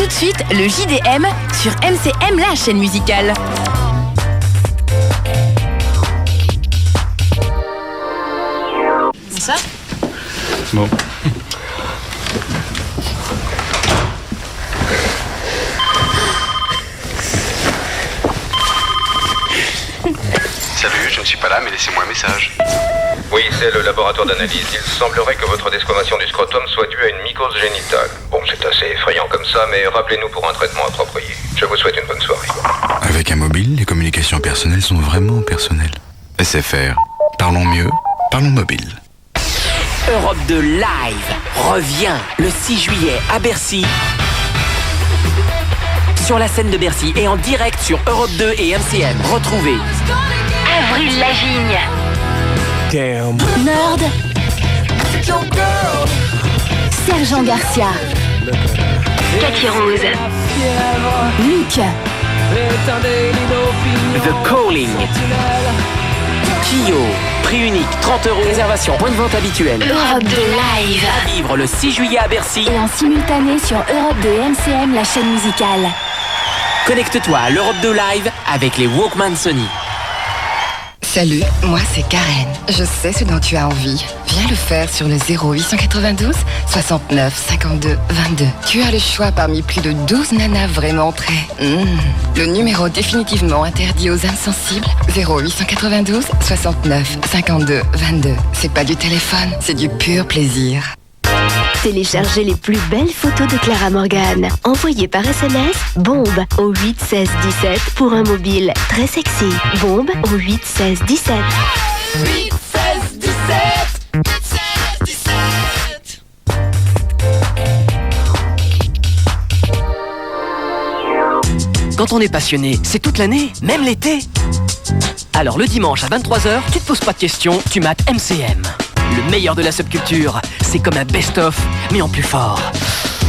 de suite le JDM sur MCM, la chaîne musicale. Ça ? Bon. Salut, je ne suis pas là, mais laissez-moi un message. Oui, c'est le laboratoire d'analyse. Il semblerait que votre desquamation du scrotum soit due à une mycose génitale. Bon, c'est assez effrayant comme ça, mais rappelez-nous pour un traitement approprié. Je vous souhaite une bonne soirée. Avec un mobile, les communications personnelles sont vraiment personnelles. SFR. Parlons mieux, parlons mobile. Europe 2 Live revient le 6 juillet à Bercy. Sur la scène de Bercy et en direct sur Europe 2 et MCM. Retrouvez Avril Lavigne, Nord, Sergent Garcia, Cathy Rose, Luc, The Calling, Kyo, prix unique 30 €, réservation, point de vente habituel. Europe 2 Live. À vivre le 6 juillet à Bercy. Et en simultané sur Europe 2 et MCM, la chaîne musicale. Connecte-toi à l'Europe 2 Live avec les Walkman Sony. Salut, moi c'est Karen. Je sais ce dont tu as envie. Viens le faire sur le 0892 69 52 22. Tu as le choix parmi plus de 12 nanas vraiment prêts. Le numéro définitivement interdit aux âmes sensibles, 0892 69 52 22. C'est pas du téléphone, c'est du pur plaisir. Téléchargez les plus belles photos de Clara Morgan. Envoyez par SMS BOMBE au 8 16 17 pour un mobile très sexy. BOMBE au 8 16 17. 8, 16, 17 16, 17. Quand on est passionné, c'est toute l'année, même l'été. Alors le dimanche à 23h, tu te poses pas de questions, tu mates MCM. Le meilleur de la subculture, c'est comme un best-of, mais en plus fort.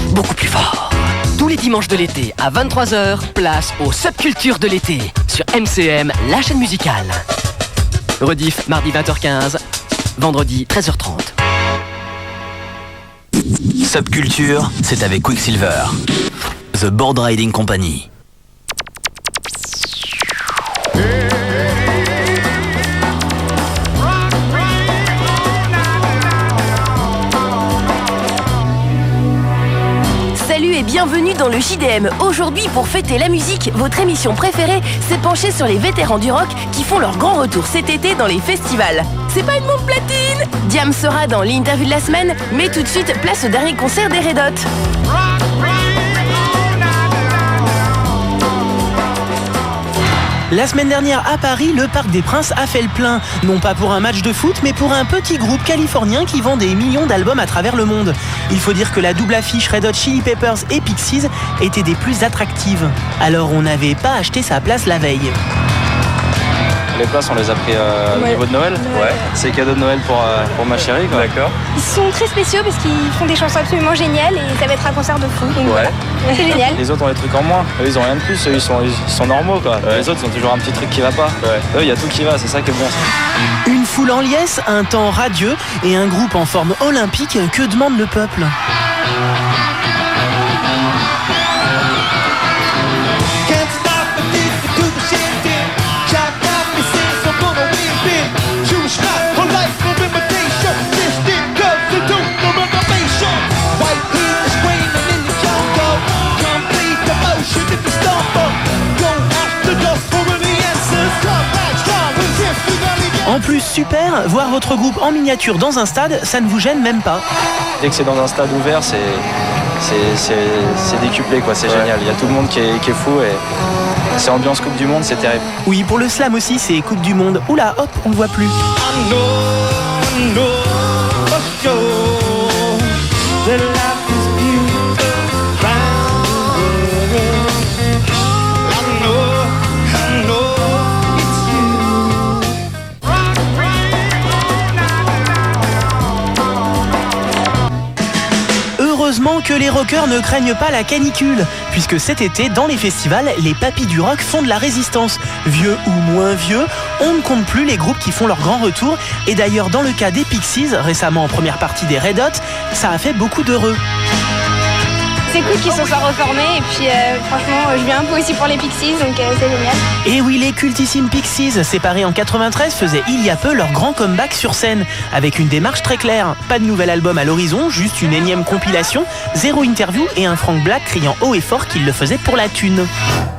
Beaucoup plus fort. Tous les dimanches de l'été, à 23h, place aux subcultures de l'été, sur MCM, la chaîne musicale. Rediff, mardi 20h15, vendredi 13h30. Subculture, c'est avec Quicksilver. The Board Riding Company. Salut et bienvenue dans le JDM. Aujourd'hui, pour fêter la musique, votre émission préférée s'est penchée sur les vétérans du rock qui font leur grand retour cet été dans les festivals. C'est pas une montre platine! Diam sera dans l'interview de la semaine, mais tout de suite, place au dernier concert des Red Hot. La semaine dernière à Paris, le Parc des Princes a fait le plein. Non pas pour un match de foot, mais pour un petit groupe californien qui vend des millions d'albums à travers le monde. Il faut dire que la double affiche Red Hot Chili Peppers et Pixies était des plus attractives. Alors on n'avait pas acheté sa place la veille. Les places, on les a pris au niveau de Noël. Ouais. C'est cadeau de Noël pour ma chérie, quoi. D'accord. Ils sont très spéciaux parce qu'ils font des chansons absolument géniales et ça va être un concert de fou. Donc voilà. C'est génial. Les autres ont des trucs en moins. Eux, ils ont rien de plus. Eux, ils sont normaux, quoi. Ouais. Les autres, ils ont toujours un petit truc qui va pas. Ouais. Eux, il y a tout qui va. C'est ça qui est bien. Une foule en liesse, un temps radieux et un groupe en forme olympique. Que demande le peuple ? En plus, super, voir votre groupe en miniature dans un stade, ça ne vous gêne même pas. Dès que c'est dans un stade ouvert, c'est décuplé, quoi. C'est génial. Il y a tout le monde qui est fou et c'est ambiance Coupe du Monde, c'est terrible. Oui, pour le slam aussi, c'est Coupe du Monde. Oula, hop, on le voit plus. Heureusement que les rockers ne craignent pas la canicule, puisque cet été, dans les festivals, les papis du rock font de la résistance. Vieux ou moins vieux, on ne compte plus les groupes qui font leur grand retour, et d'ailleurs dans le cas des Pixies, récemment en première partie des Red Hot, ça a fait beaucoup d'heureux. C'est cool qu'ils se soient reformés et puis franchement je viens un peu aussi pour les Pixies donc c'est génial. Et oui, les cultissimes Pixies, séparés en 93, faisaient il y a peu leur grand comeback sur scène, avec une démarche très claire. Pas de nouvel album à l'horizon, juste une énième compilation, 0 interview et un Frank Black criant haut et fort qu'il le faisait pour la thune.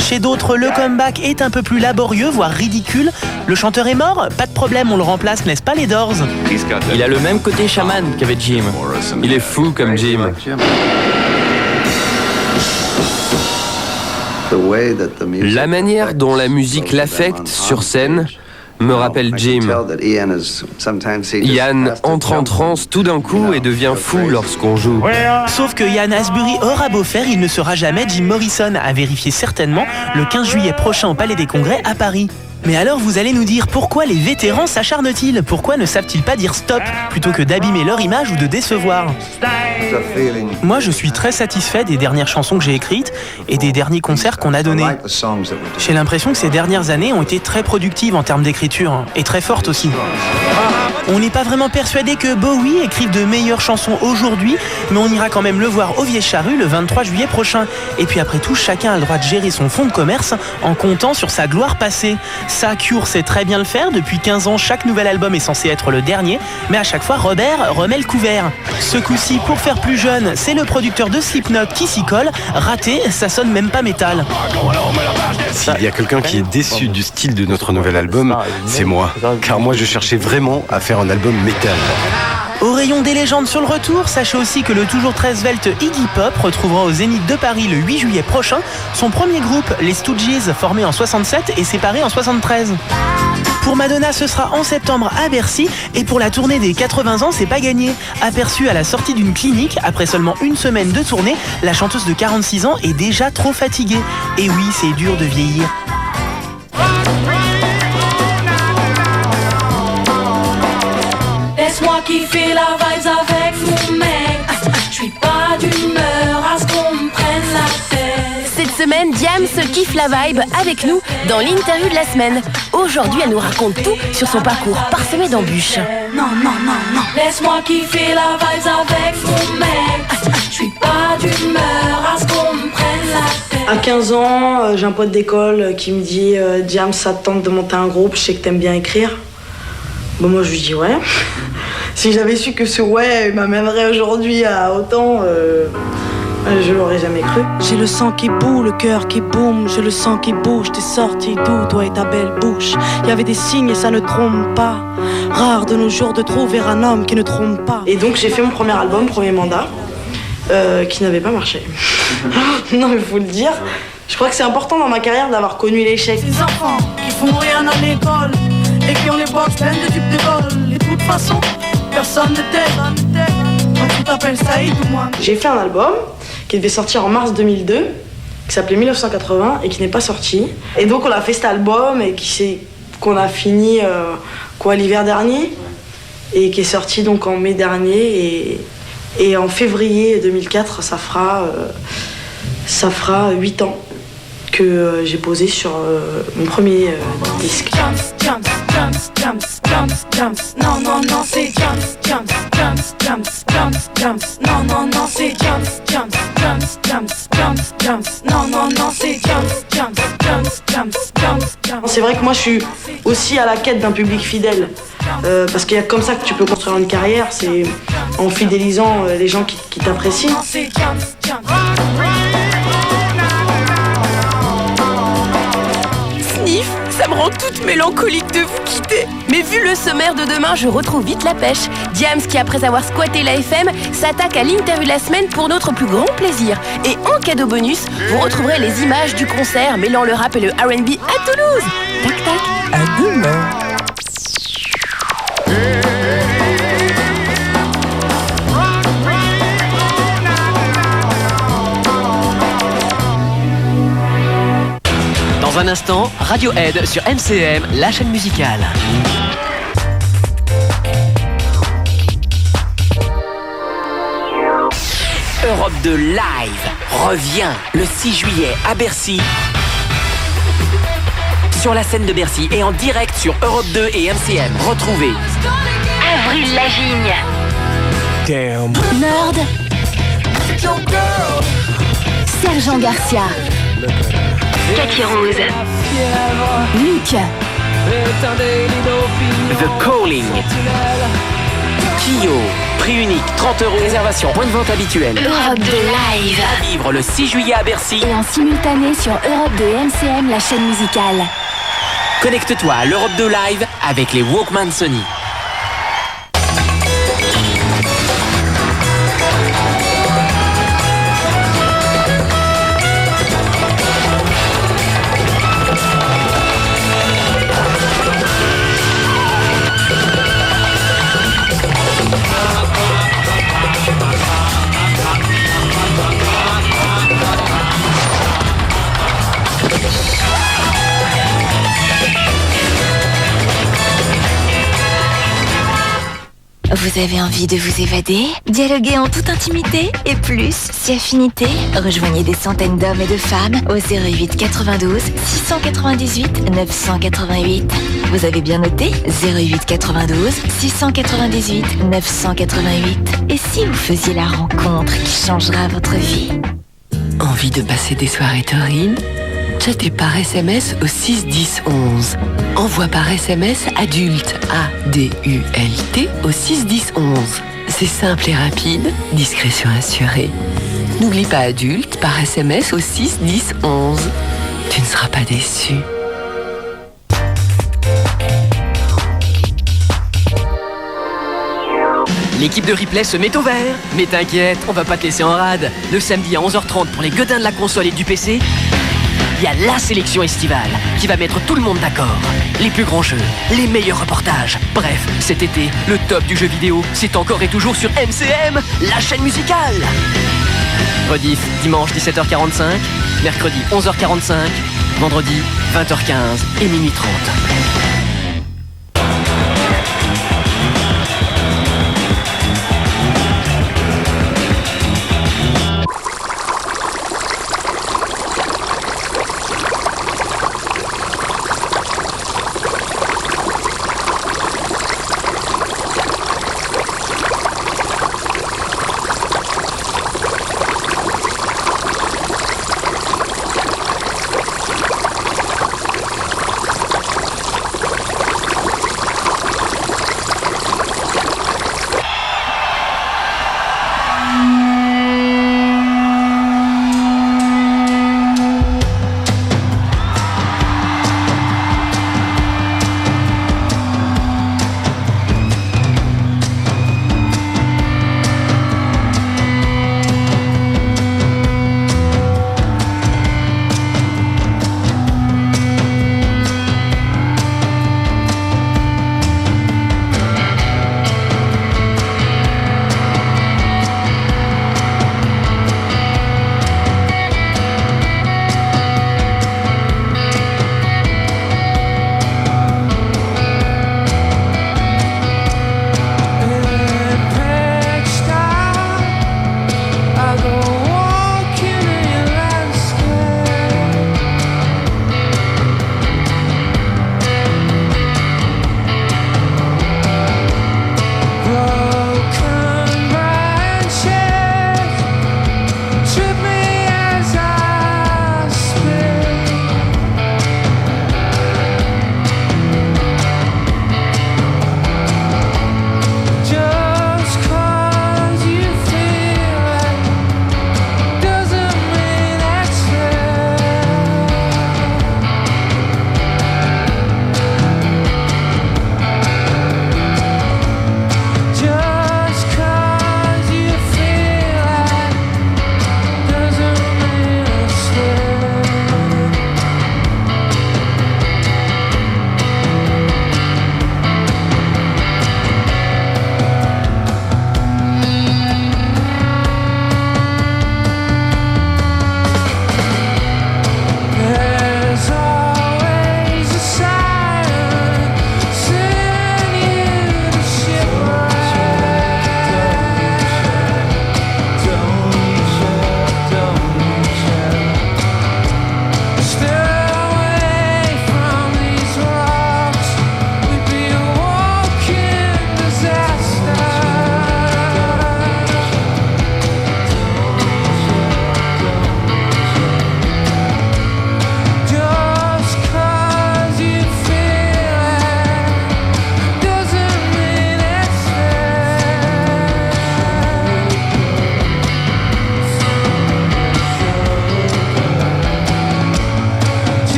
Chez d'autres, le comeback est un peu plus laborieux, voire ridicule. Le chanteur est mort, pas de problème, on le remplace, n'est-ce pas les Doors? Il a le même côté chaman qu'avait Jim. Il est fou comme Jim. La manière dont la musique l'affecte sur scène me rappelle Jim. Ian entre en transe tout d'un coup et devient fou lorsqu'on joue. Sauf que Ian Astbury aura beau faire, il ne sera jamais Jim Morrison, à vérifier certainement le 15 juillet prochain au Palais des Congrès à Paris. Mais alors vous allez nous dire pourquoi les vétérans s'acharnent-ils? Pourquoi ne savent-ils pas dire stop plutôt que d'abîmer leur image ou de décevoir? Moi je suis très satisfait des dernières chansons que j'ai écrites et des derniers concerts qu'on a donnés. J'ai l'impression que ces dernières années ont été très productives en termes d'écriture et très fortes aussi. On n'est pas vraiment persuadé que Bowie écrive de meilleures chansons aujourd'hui, mais on ira quand même le voir au Vieille Charrue le 23 juillet prochain. Et puis après tout, chacun a le droit de gérer son fonds de commerce en comptant sur sa gloire passée. Ça, Cure sait très bien le faire. Depuis 15 ans, chaque nouvel album est censé être le dernier, mais à chaque fois, Robert remet le couvert. Ce coup-ci, pour faire plus jeune, c'est le producteur de Slipknot qui s'y colle. Raté, ça sonne même pas métal. S'il y a quelqu'un qui est déçu du style de notre nouvel album, c'est moi. Car moi, je cherchais vraiment à faire un album métal. Au rayon des légendes sur le retour, sachez aussi que le toujours très svelte Iggy Pop retrouvera au Zénith de Paris le 8 juillet prochain son premier groupe, les Stooges, formé en 67 et séparé en 73. Pour Madonna, ce sera en septembre à Bercy, et pour la tournée des 80 ans, c'est pas gagné. Aperçue à la sortie d'une clinique, après seulement une semaine de tournée, la chanteuse de 46 ans est déjà trop fatiguée. Et oui, c'est dur de vieillir. Laisse-moi kiffer la vibes avec mon mec. Je suis pas d'humeur à ce qu'on me prenne la tête. Cette semaine, Diams kiffe la vibe avec nous dans l'interview de la semaine. Aujourd'hui, elle nous raconte tout sur son parcours parsemé d'embûches. Non, non, non, non. Laisse-moi kiffer la vibes avec mon mec. Je suis pas d'humeur à ce qu'on me prenne la tête. À 15 ans, j'ai un pote d'école qui me dit Diams, ça te tente de monter un groupe, je sais que t'aimes bien écrire. Bon, moi je lui dis ouais. Si j'avais su que ce ouais m'amènerait aujourd'hui à autant, je l'aurais jamais cru. J'ai le sang qui boue, le cœur qui boum, j'ai le sang qui bouge. T'es sorti d'où, toi et ta belle bouche? Y avait des signes et ça ne trompe pas. Rare de nos jours de trouver un homme qui ne trompe pas. Et donc j'ai fait mon premier album, premier mandat, qui n'avait pas marché. Non mais faut le dire. Je crois que c'est important dans ma carrière d'avoir connu l'échec. Ces enfants qui font rien à l'école et qui ont les box pleines de tubes de vol. Et de toute façon, personne ne t'aide. Quand tu t'appelles Saïd ou moi. J'ai fait un album qui devait sortir en mars 2002, qui s'appelait 1980 et qui n'est pas sorti. Et donc on a fait cet album et qu'on a fini l'hiver dernier et qui est sorti donc en mai dernier et en février 2004 ça fera 8 ans que j'ai posé sur mon premier disque. Non, non, non, c'est non, non, non, c'est non, non, non, c'est C'est vrai que moi je suis aussi à la quête d'un public fidèle parce qu'il y a comme ça que tu peux construire une carrière, c'est en fidélisant les gens qui t'apprécient. Sniff, ça me rend toute mélancolique de vous quitter. Mais vu le sommaire de demain, je retrouve vite la pêche. Diams qui, après avoir squatté la FM, s'attaque à l'interview de la semaine pour notre plus grand plaisir. Et en cadeau bonus, vous retrouverez les images du concert mêlant le rap et le R&B à Toulouse. Tac tac, à demain. Dans un instant, Radiohead sur MCM, la chaîne musicale. Europe 2 Live revient le 6 juillet à Bercy. Sur la scène de Bercy et en direct sur Europe 2 et MCM. Retrouvez Avril Lavigne. Damn. Nerd. Sergent Garcia, Cathy Rose, Luc, The Calling. Kyo, prix unique, 30 €, réservation, point de vente habituel. Europe 2 Live. À vivre le 6 juillet à Bercy. Et en simultané sur Europe 2 MCM, la chaîne musicale. Connecte-toi à l'Europe 2 Live avec les Walkman Sony. Vous avez envie de vous évader, dialoguer en toute intimité et plus si affinité? Rejoignez des centaines d'hommes et de femmes au 08 92 698 988. Vous avez bien noté 08 92 698 988. Et si vous faisiez la rencontre qui changera votre vie? Envie de passer des soirées taurines? Chattez par SMS au 6 10 11. Envoie par SMS adulte ADULT au 6 10 11. C'est simple et rapide, discrétion assurée. N'oublie pas adulte par SMS au 6 10 11. Tu ne seras pas déçu. L'équipe de replay se met au vert. Mais t'inquiète, on va pas te laisser en rade. Le samedi à 11h30 pour les gueudins de la console et du PC, il y a la sélection estivale qui va mettre tout le monde d'accord. Les plus grands jeux, les meilleurs reportages. Bref, cet été, le top du jeu vidéo, c'est encore et toujours sur MCM, la chaîne musicale. Rediff, dimanche 17h45, mercredi 11h45, vendredi 20h15 et minuit 30.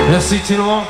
Merci Tillon.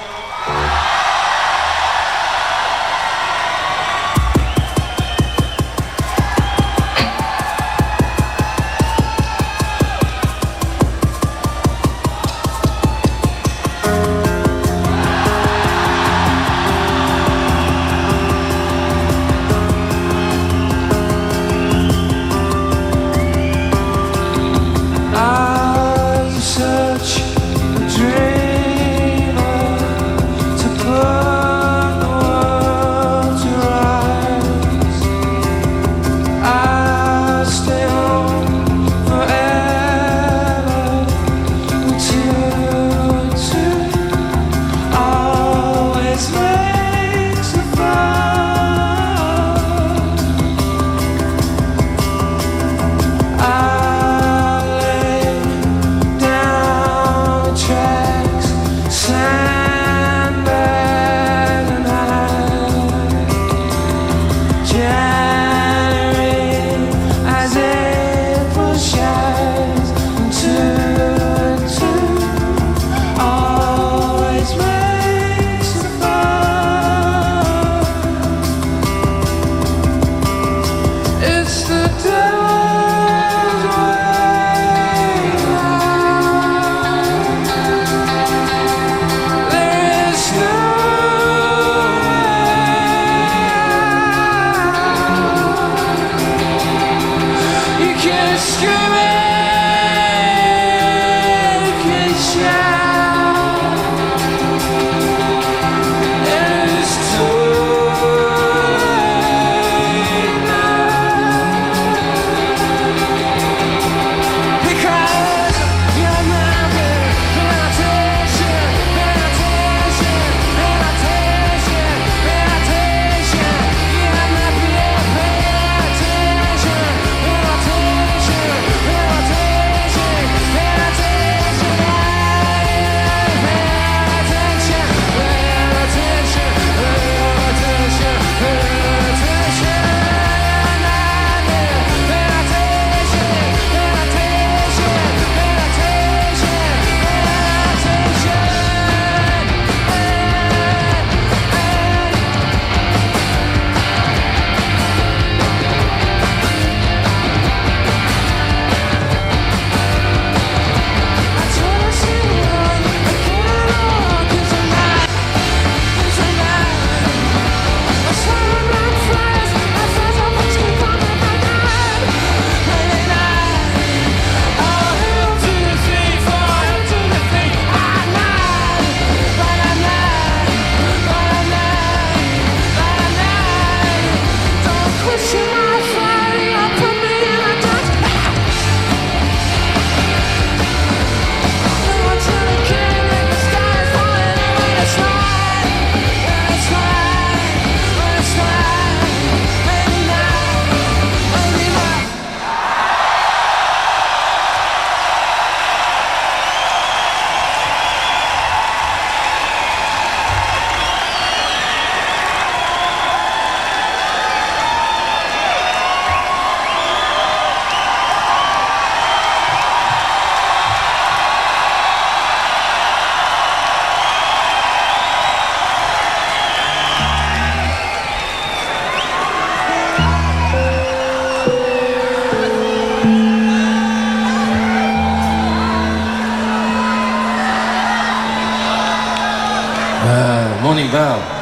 Morning Val.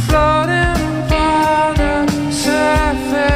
Floating upon the surface.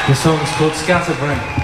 The song is called Scatterbrain.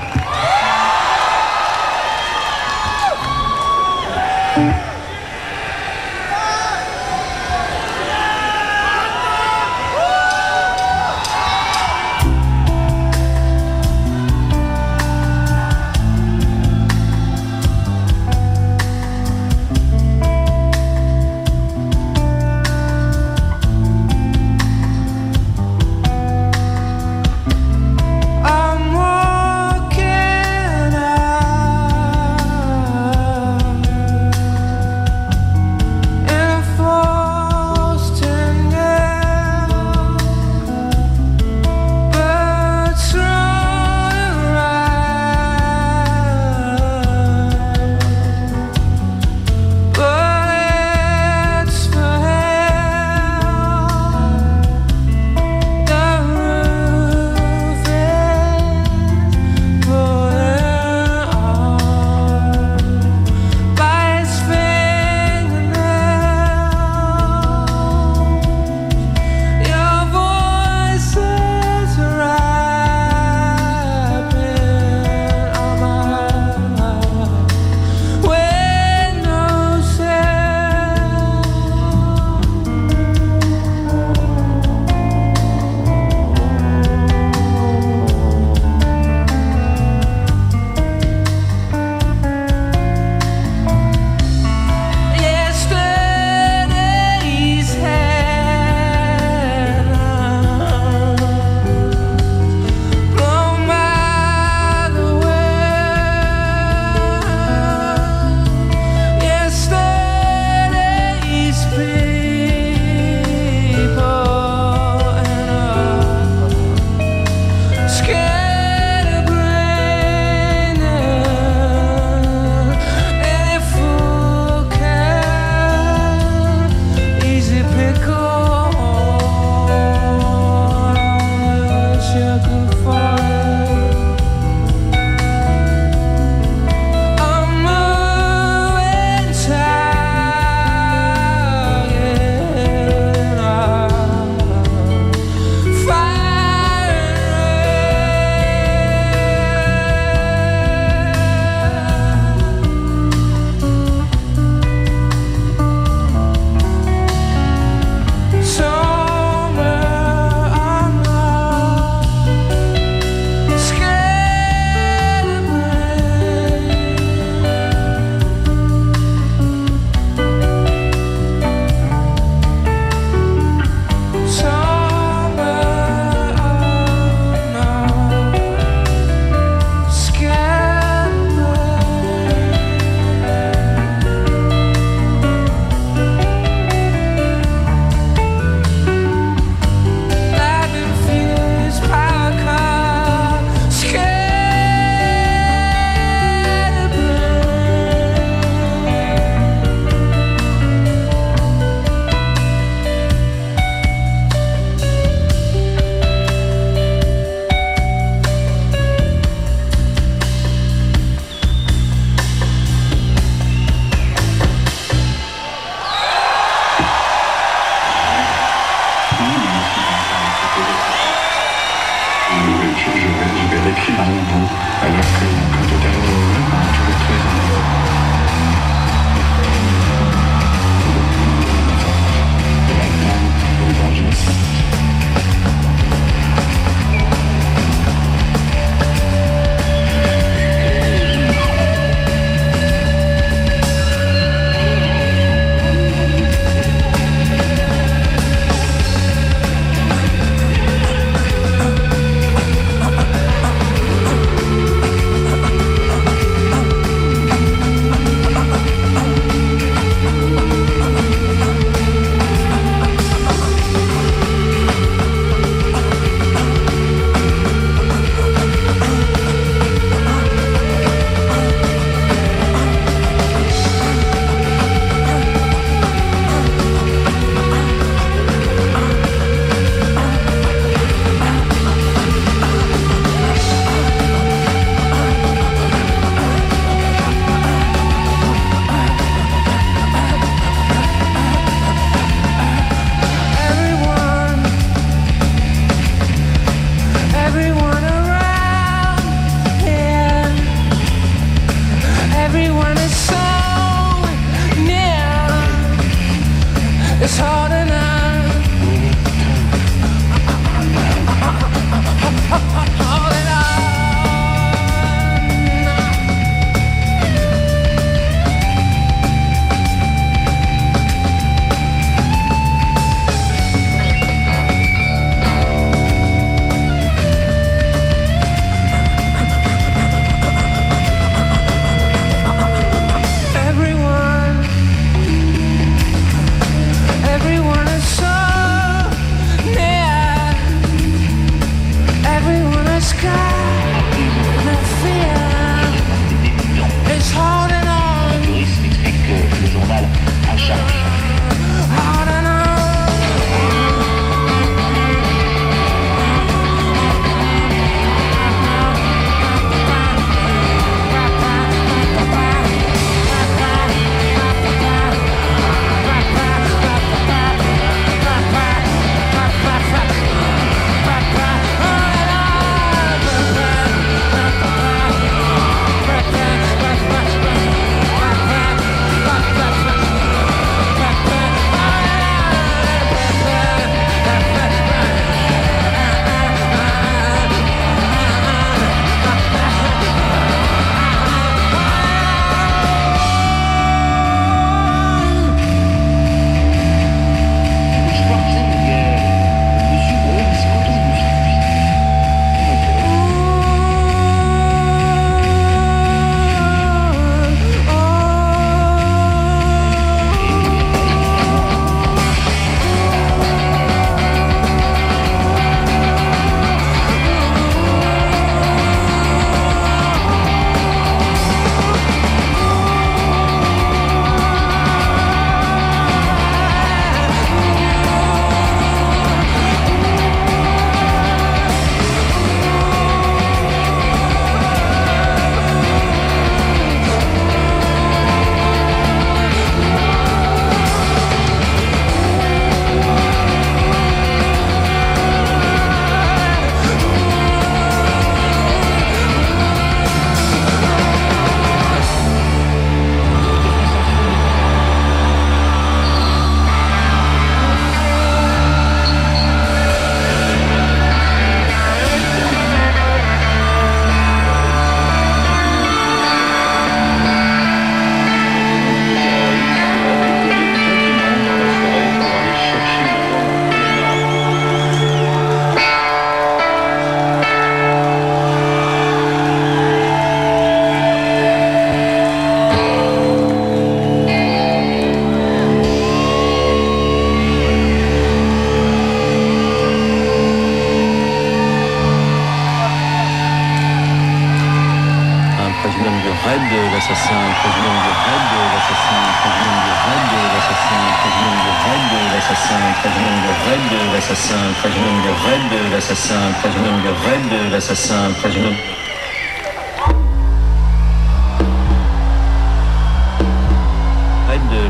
l'assassin, président du raid de l'assassin, président du raid de l'assassin, président du raid de l'assassin, président du raid de l'assassin, président du raid de l'assassin, président du raid de l'assassin, président.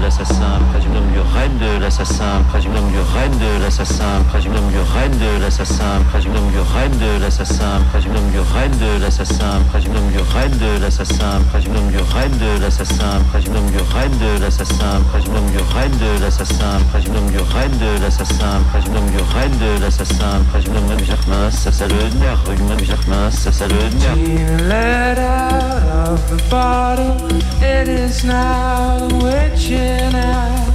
L'assassin, président du raid de l'assassin, président du raid de l'assassin, président du raid de l'assassin, président du raid de l'assassin, président du raid de l'assassin, président du raid de l'assassin, président du raid de l'assassin, président du raid de l'assassin, président du raid de l'assassin, président du raid de l'assassin, président du raid de l'assassin, président de Germain, ça ça le nerf, Germain, ça ça le nerf. Let out of the bottle, it is now the witching hour.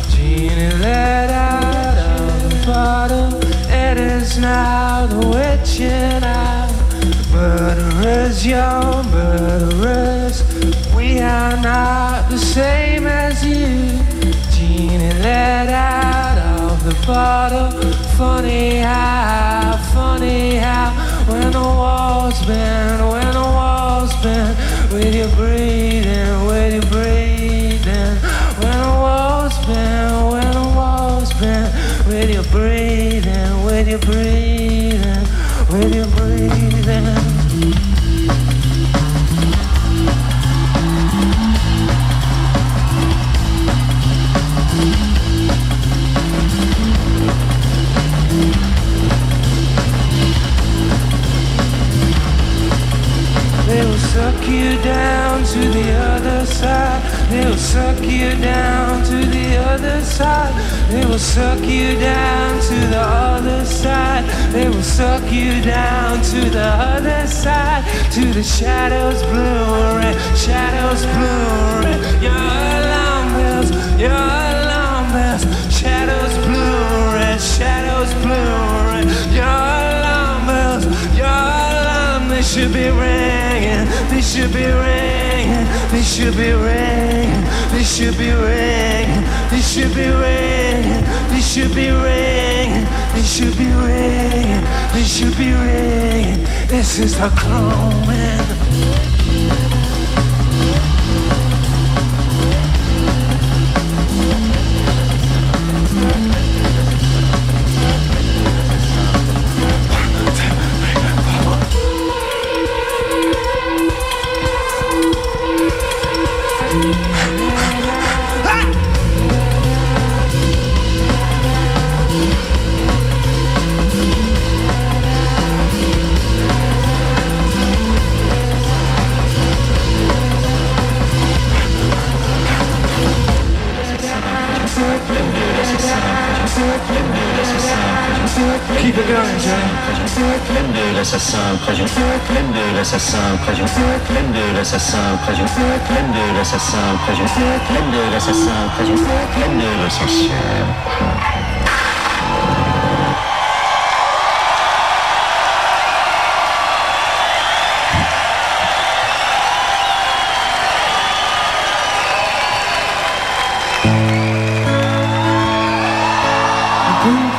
Genie let out of the bottle, it is now the witching hour. Murderers, young murderers, we are not the same as you. Genie let out of the bottle, funny how, when the walls bend, with your breathing, with your breathing, when the walls bend, with your breathing, with your breathing, with your breathing. They will suck you down to the other side. They will suck you down to the other side. They will suck you down to the other side. They will suck you down to the other side. To the shadows blue red, shadows blue red. Your alarm bells, your alarm bells. Shadows blue red, shadows blue red. Your alarm bells, your alarm. They should be ringing, they should be ringing, they should be ringing, they should be ringing, they should be ringing, they should be ringing, they should be ringing, they should be ringing. This is the cloning. Keep it going, Johnny. Flemme de l'assassin, président. Flemme de l'assassin, président. Flemme de l'assassin, président. Flemme de l'assassin, président. Flemme de l'assassin, président. Flemme de l'assassin.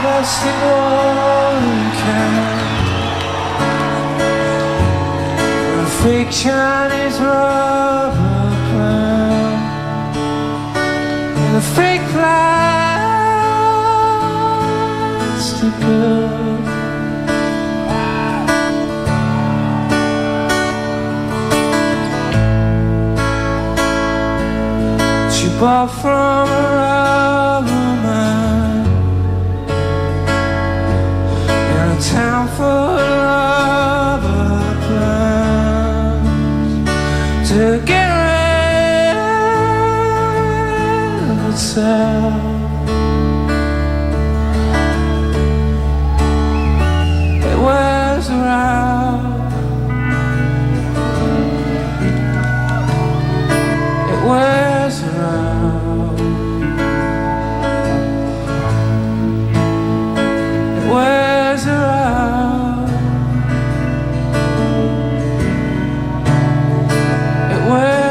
Plastic water can, a fake Chinese rubber plant, and a fake plastic girl. She bought from a rubber man. Town full of plans to get rid of itself. It wears around. It wears around. It wears around. It wears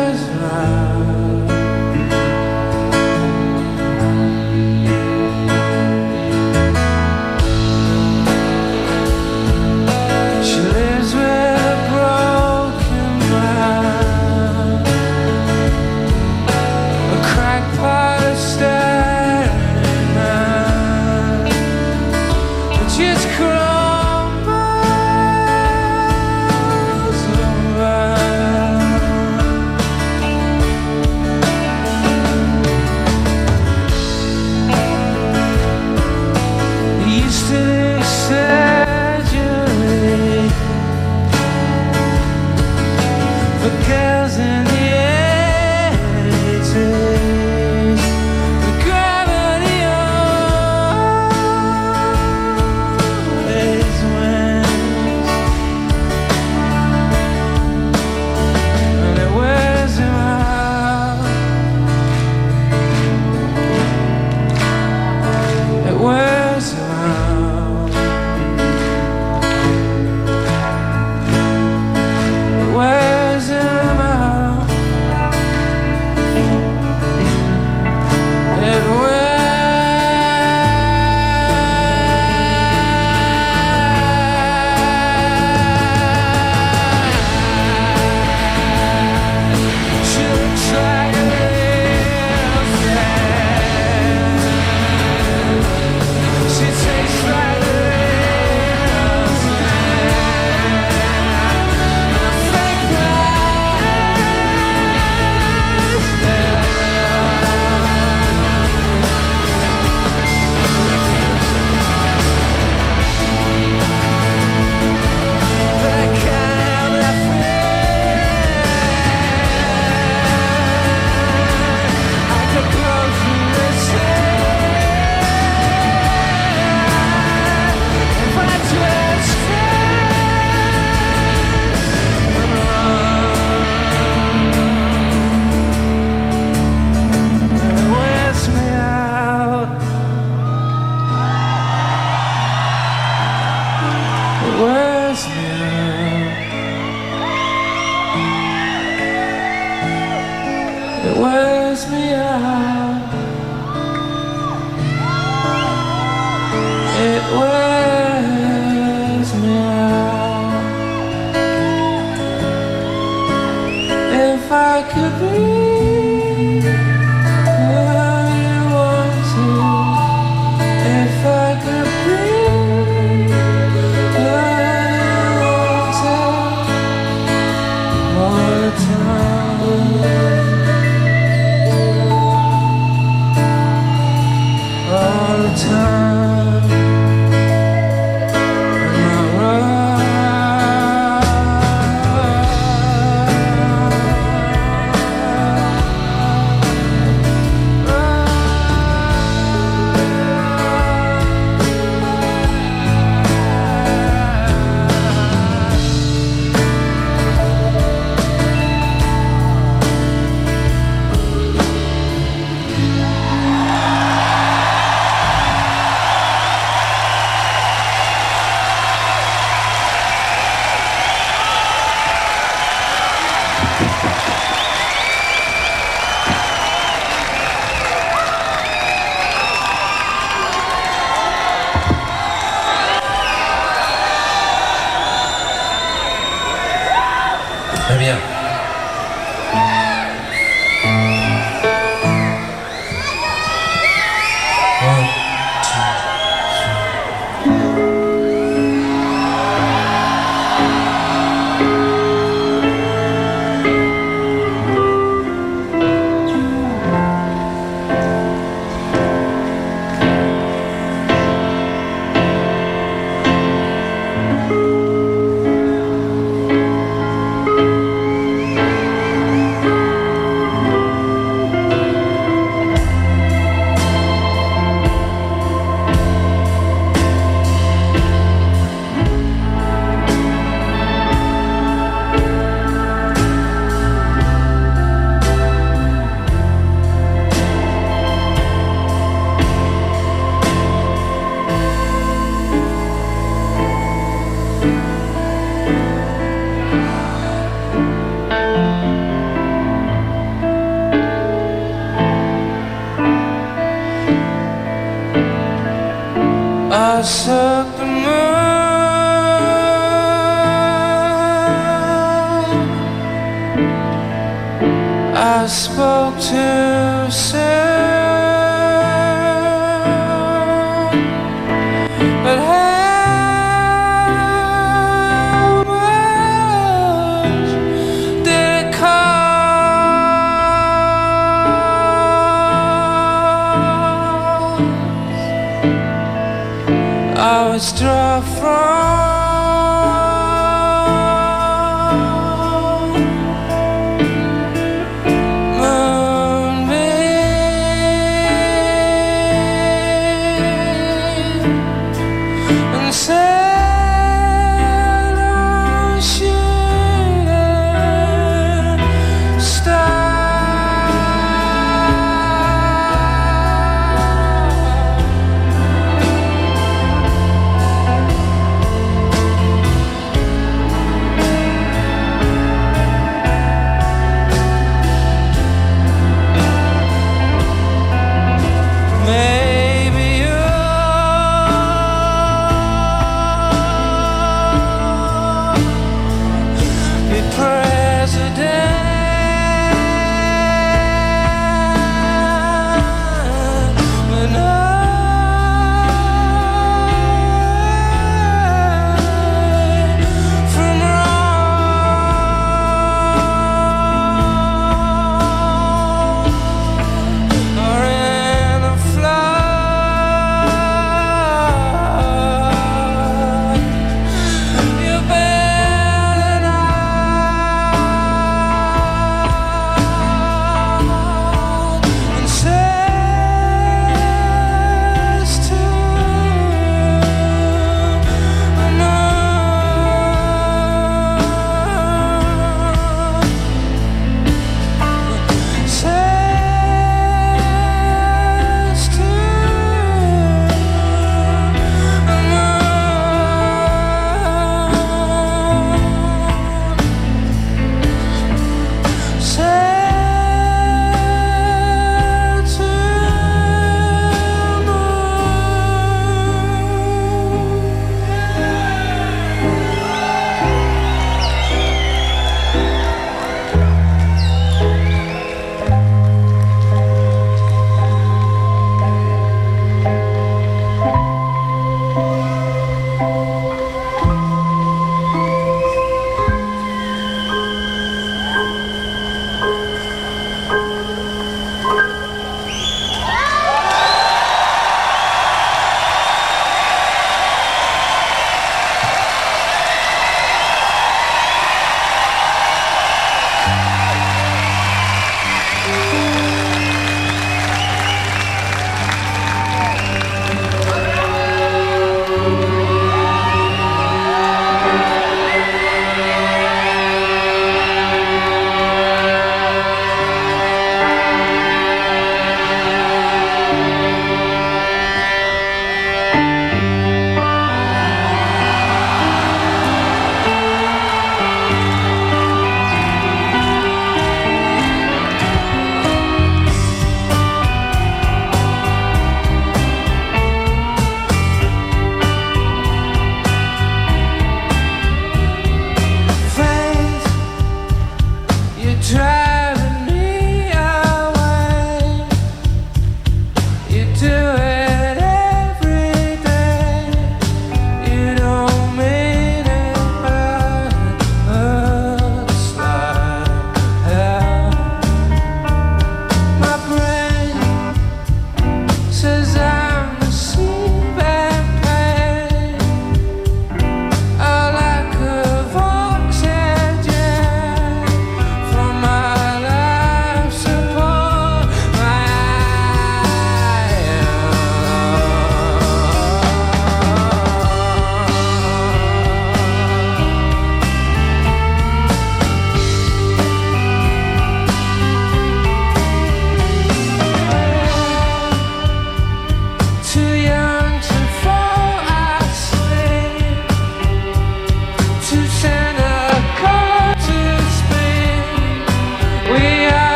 bien. I suck the moon. I spoke too soon, but how much did it cost? I was struck from moonbeam and said